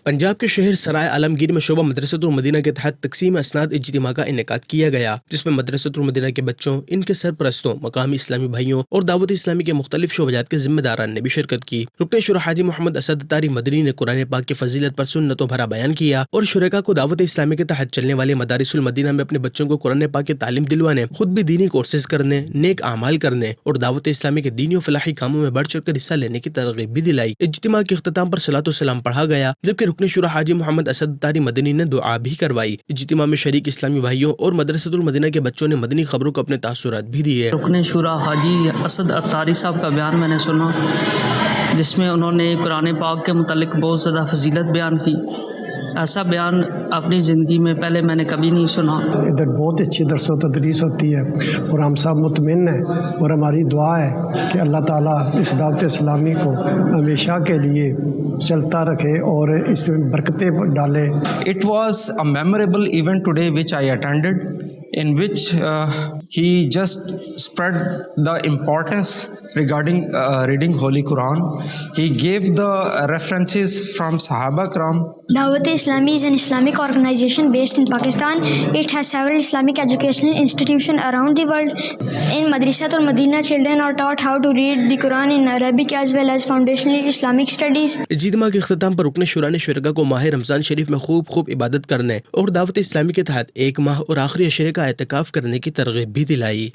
پنجاب کے شہر سرائے عالمگیر میں شعبہ مدرسۃ المدینہ کے تحت تقسیم اسناد اجتماع کا انعقاد کیا گیا، جس میں مدرسۃ المدینہ کے بچوں، ان کے سرپرستوں، مقامی اسلامی بھائیوں اور دعوت اسلامی کے مختلف شعبات کے ذمہ داران نے بھی شرکت کی۔ رکن شورا حاجی محمد اسد اتاری مدنی نے قرآن پاک کی فضیلت پر سنتوں بھرا بیان کیا اور شرکاء کو دعوت اسلامی کے تحت چلنے والے مدارس المدینہ میں اپنے بچوں کو قرآن پاک کی تعلیم دلوانے، خود بھی دینی کورسز کرنے، نیک اعمال کرنے اور دعوت اسلامی کے دینی و فلاحی کاموں میں بڑھ چڑھ کر حصہ لینے کی ترغیب بھی دلائی۔ اجتماع کے اختتام پر صلاۃ و سلام پڑھا گیا، جبکہ رکن شورا حاجی محمد اسد اتاری مدنی نے دعا بھی کروائی۔ اجتماع میں شریک اسلامی بھائیوں اور مدرسۃ المدینہ کے بچوں نے مدنی خبروں کو اپنے تاثرات بھی دیے۔ رکن شورا حاجی اسد اتاری صاحب کا بیان میں نے سنا، جس میں انہوں نے قرآن پاک کے متعلق بہت زیادہ فضیلت بیان کی۔ ایسا بیان اپنی زندگی میں پہلے میں نے کبھی نہیں سنا۔ ادھر بہت اچھی درس و تدریس ہوتی ہے اور ہم سب مطمئن ہیں، اور ہماری دعا ہے کہ اللہ تعالیٰ اس دعوت اسلامی کو ہمیشہ کے لیے چلتا رکھے اور اس میں برکتیں ڈالے۔ It was a memorable event today which I attended, in which he just spread the importance regarding reading Holy Quran. He gave the references from Sahaba Kiram. Dawat Islami is an Islamic organization based in Pakistan. It has several Islamic educational institutions around the world. In Madrasat al-Madina, children are taught how to read the Quran in Arabic as well as foundational Islamic studies. اجتماع کے اختتام پر رکن شورا نے شرکاء کو ماہ رمضان شریف میں خوب عبادت کرنے اور دعوت اسلامی کے تحت ایک ماہ اور آخری عشرے کا اعتکاف کرنے کی ترغیب بھی دلائی۔